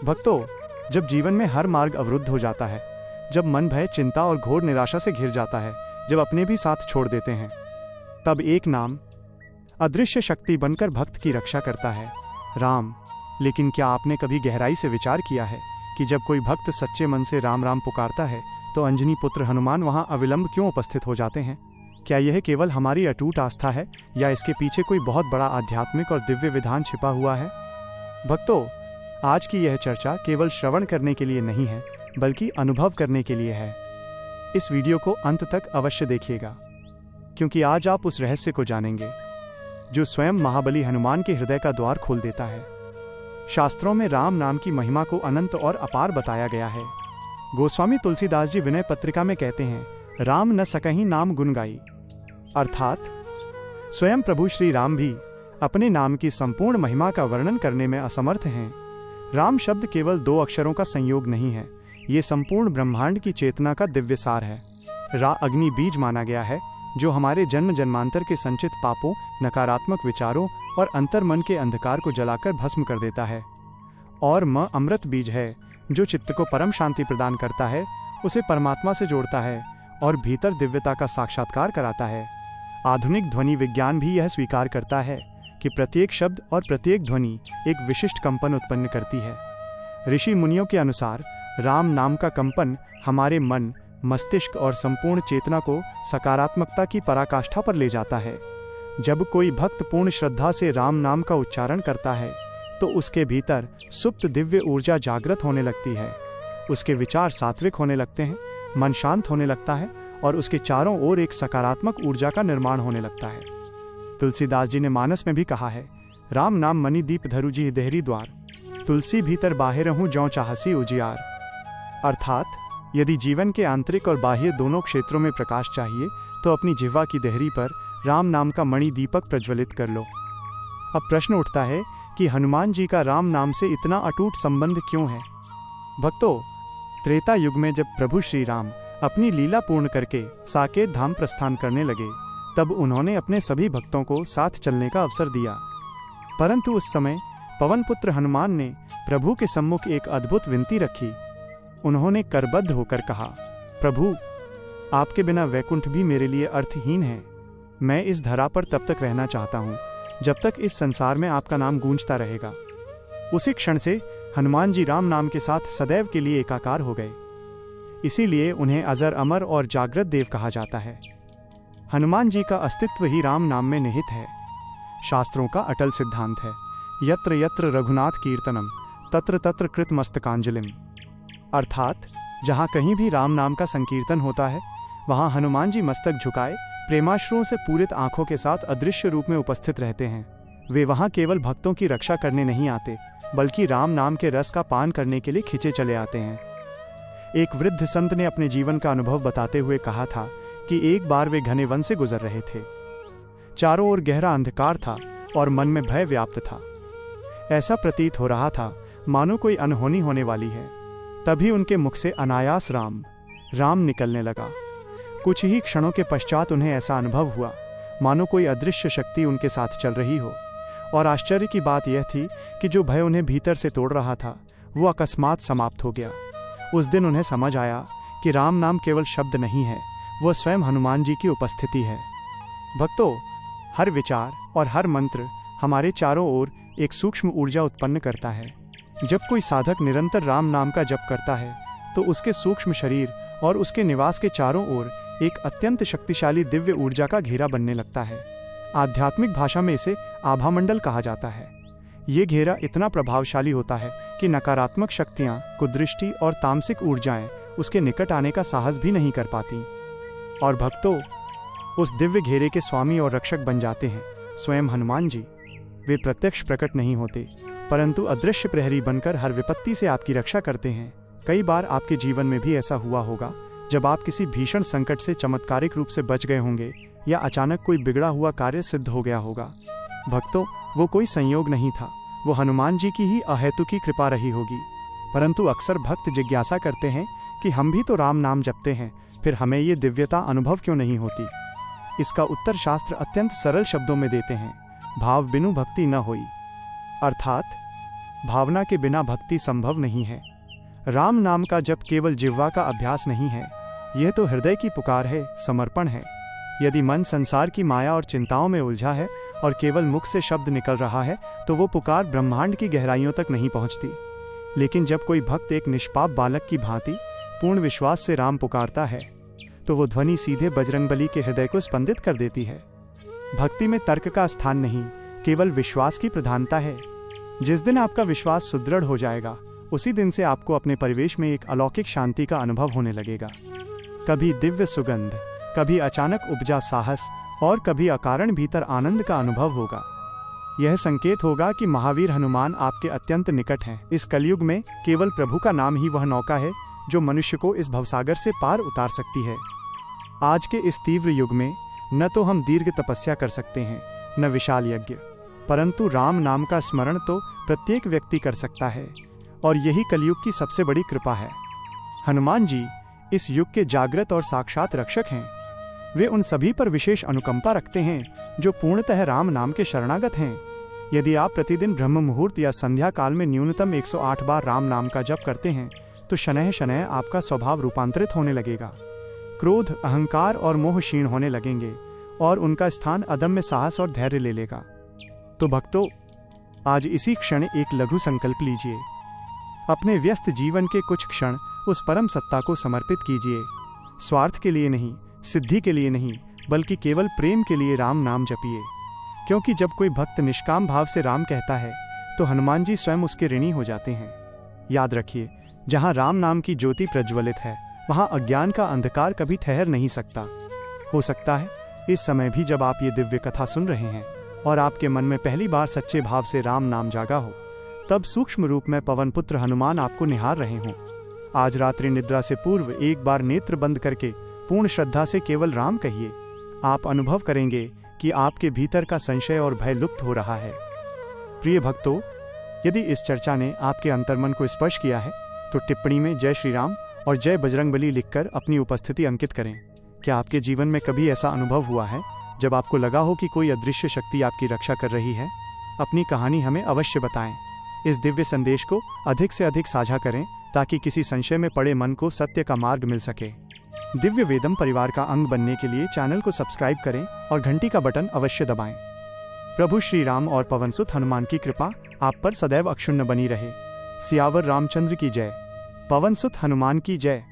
भक्तों, जब जीवन में हर मार्ग अवरुद्ध हो जाता है, जब मन भय, चिंता और घोर निराशा से घिर जाता है, जब अपने भी साथ छोड़ देते हैं, तब एक नाम अदृश्य शक्ति बनकर भक्त की रक्षा करता है, राम। लेकिन क्या आपने कभी गहराई से विचार किया है कि जब कोई भक्त सच्चे मन से राम राम पुकारता है तो अंजनी पुत्र हनुमान वहां अविलंब क्यों उपस्थित हो जाते हैं? क्या यह केवल हमारी अटूट आस्था है या इसके पीछे कोई बहुत बड़ा आध्यात्मिक और दिव्य विधान छिपा हुआ है? भक्तों, आज की यह चर्चा केवल श्रवण करने के लिए नहीं है, बल्कि अनुभव करने के लिए है। इस वीडियो को अंत तक अवश्य देखिएगा, क्योंकि आज आप उस रहस्य को जानेंगे जो स्वयं महाबली हनुमान के हृदय का द्वार खोल देता है। शास्त्रों में राम नाम की महिमा को अनंत और अपार बताया गया है। गोस्वामी तुलसीदास जी विनय पत्रिका में कहते हैं, राम न सकहीं नाम गुण गाई, अर्थात स्वयं प्रभु श्री राम भी अपने नाम की संपूर्ण महिमा का वर्णन करने में असमर्थ हैं। राम शब्द केवल 2 अक्षरों का संयोग नहीं है, ये संपूर्ण ब्रह्मांड की चेतना का दिव्य सार है। रा अग्नि बीज माना गया है, जो हमारे जन्म जन्मांतर के संचित पापों, नकारात्मक विचारों और अंतर्मन के अंधकार को जलाकर भस्म कर देता है। और म अमृत बीज है, जो चित्त को परम शांति प्रदान करता है, उसे परमात्मा से जोड़ता है और भीतर दिव्यता का साक्षात्कार कराता है। आधुनिक ध्वनि विज्ञान भी यह स्वीकार करता है कि प्रत्येक शब्द और प्रत्येक ध्वनि एक विशिष्ट कंपन उत्पन्न करती है। ऋषि मुनियों के अनुसार राम नाम का कंपन हमारे मन, मस्तिष्क और संपूर्ण चेतना को सकारात्मकता की पराकाष्ठा पर ले जाता है। जब कोई भक्त पूर्ण श्रद्धा से राम नाम का उच्चारण करता है तो उसके भीतर सुप्त दिव्य ऊर्जा जागृत होने लगती है। उसके विचार सात्विक होने लगते हैं, मन शांत होने लगता है और उसके चारों ओर एक सकारात्मक ऊर्जा का निर्माण होने लगता है। तुलसीदास जी ने मानस में भी कहा है, राम नाम मणि दीप धरु जी देहरी द्वार, तुलसी भीतर बाहिर रहूं ज्यों चाहसी उजियार। अर्थात यदि जीवन के आंतरिक और बाह्य दोनों क्षेत्रों में प्रकाश चाहिए तो अपनी जिह्वा की देहरी पर राम नाम का मणि दीपक प्रज्वलित कर लो। अब प्रश्न उठता है कि हनुमान जी का राम नाम से इतना अटूट संबंध क्यों है? भक्तों, त्रेता युग में जब प्रभु श्री राम अपनी लीला पूर्ण करके साकेत धाम प्रस्थान करने लगे, तब उन्होंने अपने सभी भक्तों को साथ चलने का अवसर दिया। परंतु उस समय पवन पुत्र हनुमान ने प्रभु के सम्मुख एक अद्भुत विनती रखी। उन्होंने करबद्ध होकर कहा, प्रभु, आपके बिना वैकुंठ भी मेरे लिए अर्थहीन है। मैं इस धरा पर तब तक रहना चाहता हूँ जब तक इस संसार में आपका नाम गूंजता रहेगा। उसी क्षण से हनुमान जी राम नाम के साथ सदैव के लिए एकाकार हो गए। इसीलिए उन्हें अजर, अमर और जागृत देव कहा जाता है। हनुमान जी का अस्तित्व ही राम नाम में निहित है। शास्त्रों का अटल सिद्धांत है, यत्र यत्र रघुनाथ कीर्तनम तत्र तत्र कृत मस्तकांजलिम। अर्थात जहाँ कहीं भी राम नाम का संकीर्तन होता है, वहाँ हनुमान जी मस्तक झुकाए प्रेमाश्रुओं से पूरित आंखों के साथ अदृश्य रूप में उपस्थित रहते हैं। वे वहाँ केवल भक्तों की रक्षा करने नहीं आते, बल्कि राम नाम के रस का पान करने के लिए खिंचे चले आते हैं। एक वृद्ध संत ने अपने जीवन का अनुभव बताते हुए कहा था कि एक बार वे घने वन से गुजर रहे थे। चारों ओर गहरा अंधकार था और मन में भय व्याप्त था। ऐसा प्रतीत हो रहा था मानो कोई अनहोनी होने वाली है। तभी उनके मुख से अनायास राम राम निकलने लगा। कुछ ही क्षणों के पश्चात उन्हें ऐसा अनुभव हुआ मानो कोई अदृश्य शक्ति उनके साथ चल रही हो। और आश्चर्य की बात यह थी कि जो भय उन्हें भीतर से तोड़ रहा था, वो अकस्मात समाप्त हो गया। उस दिन उन्हें समझ आया कि राम नाम केवल शब्द नहीं है, वो स्वयं हनुमान जी की उपस्थिति है। भक्तों, हर विचार और हर मंत्र हमारे चारों ओर एक सूक्ष्म ऊर्जा उत्पन्न करता है। जब कोई साधक निरंतर राम नाम का जप करता है तो उसके सूक्ष्म शरीर और उसके निवास के चारों ओर एक अत्यंत शक्तिशाली दिव्य ऊर्जा का घेरा बनने लगता है। आध्यात्मिक भाषा में इसे आभामंडल कहा जाता है। ये घेरा इतना प्रभावशाली होता है कि नकारात्मक शक्तियाँ, कुदृष्टि और तामसिक ऊर्जाएं उसके निकट आने का साहस भी नहीं कर पाती। और भक्तों, उस दिव्य घेरे के स्वामी और रक्षक बन जाते हैं स्वयं हनुमान जी। वे प्रत्यक्ष प्रकट नहीं होते, परंतु अदृश्य प्रहरी बनकर हर विपत्ति से आपकी रक्षा करते हैं। कई बार आपके जीवन में भी ऐसा हुआ होगा जब आप किसी भीषण संकट से चमत्कारिक रूप से बच गए होंगे या अचानक कोई बिगड़ा हुआ कार्य सिद्ध हो गया होगा। भक्तों, वो कोई संयोग नहीं था, वो हनुमान जी की ही अहेतुकी कृपा रही होगी। परंतु अक्सर भक्त जिज्ञासा करते हैं कि हम भी तो राम नाम जपते हैं, फिर हमें ये दिव्यता अनुभव क्यों नहीं होती? इसका उत्तर शास्त्र अत्यंत सरल शब्दों में देते हैं, भाव बिनु भक्ति न होई। अर्थात भावना के बिना भक्ति संभव नहीं है। राम नाम का जप केवल जिह्वा का अभ्यास नहीं है, यह तो हृदय की पुकार है, समर्पण है। यदि मन संसार की माया और चिंताओं में उलझा है और केवल मुख से शब्द निकल रहा है, तो वो पुकार ब्रह्मांड की गहराइयों तक नहीं पहुंचती। लेकिन जब कोई भक्त एक निष्पाप बालक की भांति पूर्ण विश्वास से राम पुकारता है, तो वो ध्वनि सीधे बजरंगबली के हृदय को स्पंदित कर देती है। भक्ति में तर्क का स्थान नहीं, केवल विश्वास की प्रधानता है। जिस दिन आपका विश्वास सुदृढ़ हो जाएगा, उसी दिन से आपको अपने परिवेश में एक अलौकिक शांति का अनुभव होने लगेगा। कभी दिव्य सुगंध, कभी अचानक उपजा साहस और कभी अकारण भीतर आनंद का अनुभव होगा। यह संकेत होगा कि महावीर हनुमान आपके अत्यंत निकट हैं। इस कलयुग में केवल प्रभु का नाम ही वह नौका है जो मनुष्य को इस भवसागर से पार उतार सकती है। आज के इस तीव्र युग में न तो हम दीर्घ तपस्या कर सकते हैं, न विशाल यज्ञ, परंतु राम नाम का स्मरण तो प्रत्येक व्यक्ति कर सकता है, और यही कलयुग की सबसे बड़ी कृपा है। हनुमान जी इस युग के जागृत और साक्षात रक्षक हैं। वे उन सभी पर विशेष अनुकंपा रखते हैं जो पूर्णतः राम नाम के शरणागत हैं। यदि आप प्रतिदिन ब्रह्म मुहूर्त या संध्या काल में न्यूनतम 108 बार राम नाम का जप करते हैं, तो शनैः शनैः आपका स्वभाव रूपांतरित होने लगेगा। क्रोध, अहंकार और मोह क्षीण होने लगेंगे और उनका स्थान अदम्य साहस और धैर्य ले लेगा। तो भक्तों, आज इसी क्षण एक लघु संकल्प लीजिए। अपने व्यस्त जीवन के कुछ क्षण उस परम सत्ता को समर्पित कीजिए। स्वार्थ के लिए नहीं, सिद्धि के लिए नहीं, बल्कि केवल प्रेम के लिए राम नाम जपिए। क्योंकि जब कोई भक्त निष्काम भाव से राम कहता है, तो हनुमान जी स्वयं उसके ऋणी हो जाते हैं। याद रखिए, जहाँ राम नाम की ज्योति प्रज्वलित है, वहाँ अज्ञान का अंधकार कभी ठहर नहीं सकता। हो सकता है इस समय भी जब आप ये दिव्य कथा सुन रहे हैं और आपके मन में पहली बार सच्चे भाव से राम नाम जागा हो, तब सूक्ष्म रूप में पवन पुत्र हनुमान आपको निहार रहे हों। आज रात्रि निद्रा से पूर्व एक बार नेत्र बंद करके पूर्ण श्रद्धा से केवल राम कहिए। आप अनुभव करेंगे कि आपके भीतर का संशय और भय लुप्त हो रहा है। प्रिय भक्तों, यदि इस चर्चा ने आपके अंतर्मन को स्पर्श किया है, तो टिप्पणी में जय श्री राम और जय बजरंगबली लिखकर अपनी उपस्थिति अंकित करें। क्या आपके जीवन में कभी ऐसा अनुभव हुआ है जब आपको लगा हो कि कोई अदृश्य शक्ति आपकी रक्षा कर रही है? अपनी कहानी हमें अवश्य बताएं। इस दिव्य संदेश को अधिक से अधिक साझा करें ताकि किसी संशय में पड़े मन को सत्य का मार्ग मिल सके। दिव्य वेदम परिवार का अंग बनने के लिए चैनल को सब्सक्राइब करें और घंटी का बटन अवश्य दबाएं। प्रभु श्री राम और पवनसुत हनुमान की कृपा आप पर सदैव अक्षुण्ण बनी रहे। सियावर रामचंद्र की जय। पवनसुत हनुमान की जय।